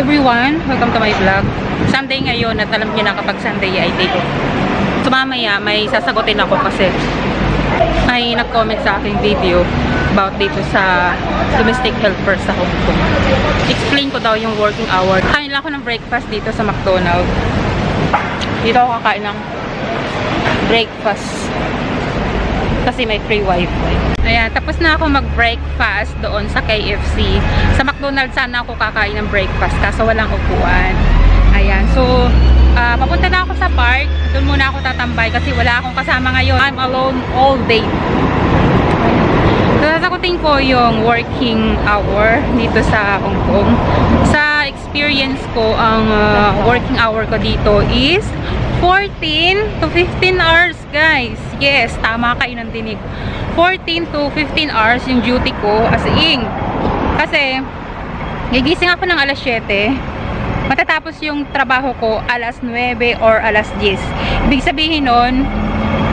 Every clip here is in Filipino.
everyone! Welcome to my vlog. Sunday ngayon at alam niyo na kapag Sunday ay day off. So mamaya may sasagutin ako kasi may nag-comment sa aking video about dito sa domestic helper sa Hong Kong. Explain ko daw yung working hour. Kain lang ako ng breakfast dito sa McDonald's. Dito ako kakain ng breakfast kasi may free wifi. Ayan, tapos na ako mag-breakfast doon sa KFC. Sa McDonald's sana ako kakain ng breakfast kaso walang upuan. Ayan, so papunta na ako sa park. Doon muna ako tatambay kasi wala akong kasama ngayon. I'm alone all day. So, sasagutin ko yung working hour dito sa Hong Kong. Sa experience ko, ang working hour ko dito is 14 to 15 hours, guys. Yes, tama kayo ng dinig. 14 to 15 hours yung duty ko as in. Kasi, gigising ako ng alas 7. Matatapos yung trabaho ko alas 9 or alas 10. Ibig sabihin nun,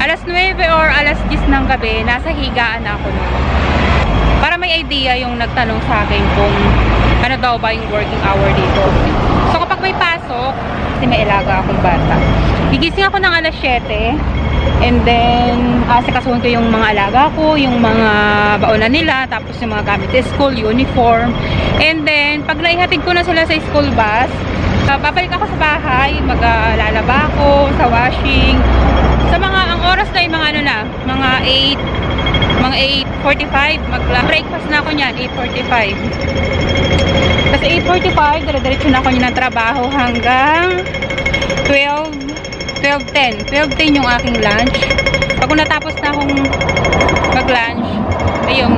alas 9 or alas 10 ng gabi, nasa higaan na ako nun. Para may idea yung nagtanong sa akin kung ano daw ba yung working hour dito. So kapag may pasok, kasi may ilaga akong bata, gigising ako ng alas 7. And then, asikasuhin ko yung mga alaga ko, yung mga baonan nila, tapos yung mga gamit sa school, uniform. And then, pag naihatid ko na sila sa school bus, babalik ako sa bahay, maglalaba ako sa washing. Sa mga, ang oras na yung mga ano na, mga 8:45, mag-breakfast na ako niyan, 8:45. Kasi 8:45, dire-diretso na ako niyan ng trabaho hanggang 12:10 yung aking lunch. Pag natapos na akong mag-lunch, ayun,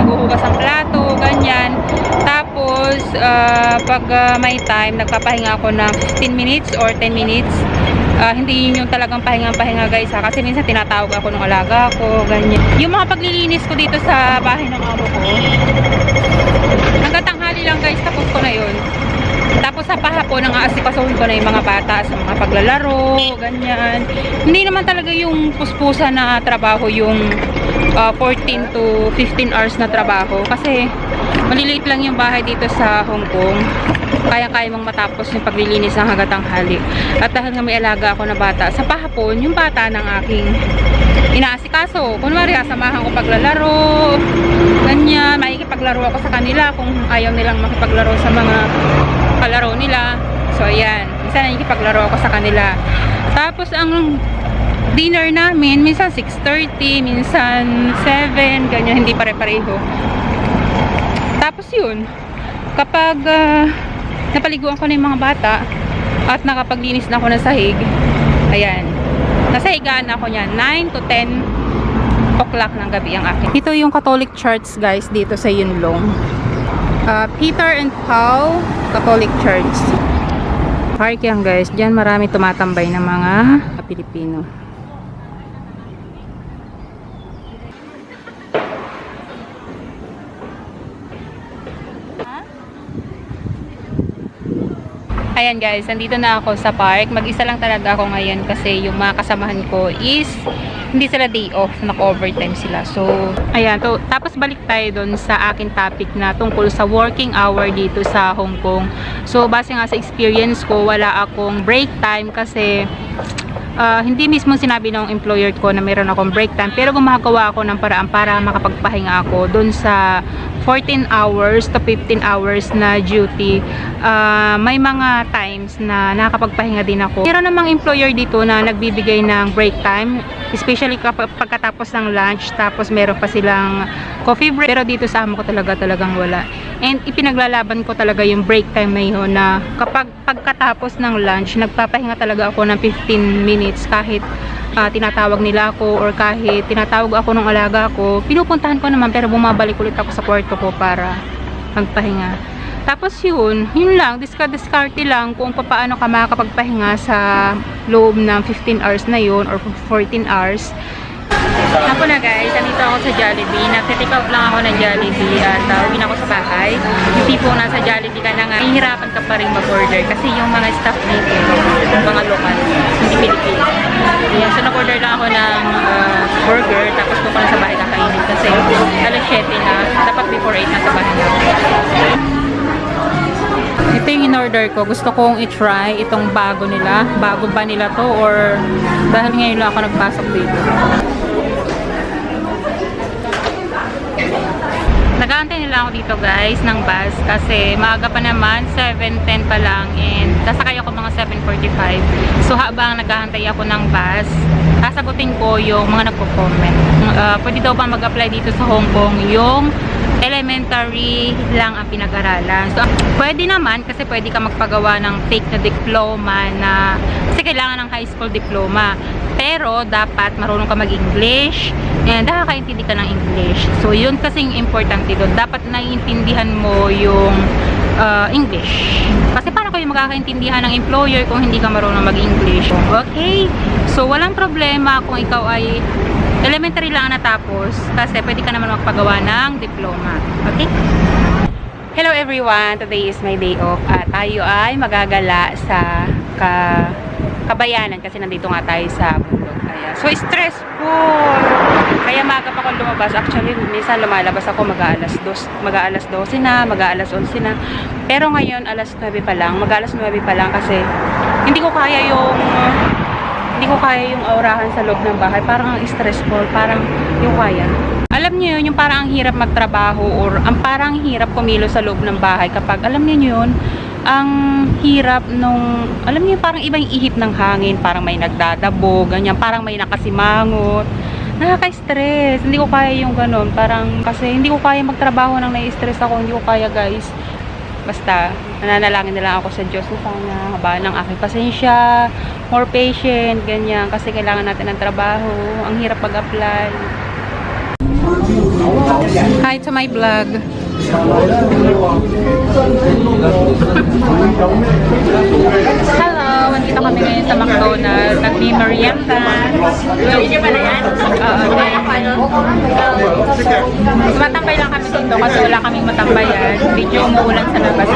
maghuhugas ang plato, ganyan. Tapos, pag may time, nagpapahinga ako ng 15 minutes or 10 minutes. Hindi yun yung talagang pahinga guys ha, kasi minsan tinatawag ako ng alaga ko, ganyan. Yung mga paglilinis ko dito sa bahay ng amo ko, hanggang tanghali lang guys, tapos ko na yun. Tapos sa pahapon, nang-aasikasuhin ko na yung mga bata sa mga paglalaro, ganyan. Hindi naman talaga yung puspusan na trabaho yung 14 to 15 hours na trabaho. Kasi maliliit lang yung bahay dito sa Hong Kong. Kaya-kaya mong matapos yung paglilinis ng hanggang tanghali. At dahil nga may alaga ako na bata, sa pahapon, yung bata ng aking inaasikaso. Kunwari, samahan ko paglalaro, ganyan. Makikipaglaro ako sa kanila kung ayaw nilang makipaglaro sa mga kalaro nila. So, ayan. Minsan nakikipaglaro ako sa kanila. Tapos, ang dinner namin, minsan 6:30, minsan 7, ganyan. Hindi pare-pareho. Tapos, yun. Kapag napaliguan ko na yung mga bata at nakapaglinis na ako ng sahig, ayan. Nasa higaan ako niyan. 9 to 10 o'clock ng gabi ang akin. Ito yung Catholic Church, guys, dito sa Yunlong. Peter and Paul Catholic Church. Park yan guys, dyan marami tumatambay ng mga Pilipino. Ayan guys, nandito na ako sa park. Mag-isa lang talaga ako ngayon kasi yung mga kasamahan ko is hindi sila day off, naka-overtime sila. So, ayan. Tapos balik tayo dun sa akin topic na tungkol sa working hour dito sa Hong Kong. So, base nga sa experience ko, wala akong break time kasi hindi mismo sinabi ng employer ko na meron akong break time. Pero gumagawa ako ng paraan para makapagpahinga ako dun sa 14 hours to 15 hours na duty. May mga times na nakakapagpahinga din ako. Meron namang employer dito na nagbibigay ng break time, especially kapag pagkatapos ng lunch, tapos meron pa silang coffee break. Pero dito sa amo ko talagang wala. And ipinaglalaban ko talaga yung break time na yun, na kapag pagkatapos ng lunch, nagpapahinga talaga ako ng 15 minutes kahit tinatawag nila ako or kahit tinatawag ako ng alaga ko, pinupuntahan ko naman pero bumabalik ulit ako sa kwarto ko para magpahinga. Tapos yun lang, diskarte lang kung paano ka makakapagpahinga sa loob ng 15 hours na yun or 14 hours. Ako na guys, nandito ako sa Jollibee. Nag-take out lang ako ng Jollibee at uwi na ako sa bahay. Yung tipo nasa Jollibee ka na nga, hihirapan ka pa rin mag-order kasi yung mga staff dito, yung mga lokal, hindi Pilipino. Ayan, so nag-order lang ako ng burger, tapos ko na sa bahay kakainin kasi alas 7 na, dapat before 8 na sa bahay na. Ito yung in-order ko. Gusto kong i-try itong bago nila. Bago ba nila to or dahil ngayon lang ako nagpasok dito. Nag-aantay nila ako dito guys ng bus kasi maaga pa naman, 7:10 pa lang and sasakay ako mga 7:45. So habang nag-aantay ako ng bus, sasagutin ko yung mga nagko-comment. Pwede daw ba mag-apply dito sa Hong Kong yung elementary lang ang pinag-aralan. So pwede naman kasi pwede ka magpagawa ng fake na diploma na kasi kailangan ng high school diploma. Pero dapat marunong ka mag-English and nakakaintindi ka ng English. So yun kasing importante doon. Dapat naiintindihan mo yung English. Kasi paano kayo makakaintindihan ng employer kung hindi ka marunong mag-English? Okay? So walang problema kung ikaw ay elementary lang natapos kasi pwede ka naman magpagawa ng diploma. Okay? Hello everyone! Today is my day off at tayo ay magagala sa Kabayanan kasi nandito nga tayo sa bundok. Kaya, so stressful! Kaya maaga pa akong lumabas. Actually, minsan lumalabas ako mag-aalas 12 na, mag-aalas 11 na. Pero ngayon, alas 9 pa lang. Mag-aalas 9 pa lang kasi hindi ko kaya yung aurahan sa loob ng bahay. Parang stressful. Parang yung kaya. Alam niyo yun, yung parang ang hirap magtrabaho or ang parang hirap kumilos sa loob ng bahay kapag, alam niyo yun, ang hirap nung, alam niyo parang ibang ihip ng hangin, parang may nagdadabo, ganyan, parang may nakasimangot. Nakaka-stress. Hindi ko kaya yung ganun. Parang, kasi hindi ko kaya magtrabaho nang nai-stress ako. Hindi ko kaya guys. Basta, nananalangin na lang ako sa Diyos na sana habaan ng aking pasensya, more patient, ganyan. Kasi kailangan natin ng trabaho. Ang hirap mag-apply. Hi to my vlog. Hello, nandito kami ngayon sa McDonald's. Nagmi-merienda. Video ba na yan? Tumatambay lang kami dito kasi wala kaming matambayan. Video umuulan sa labas.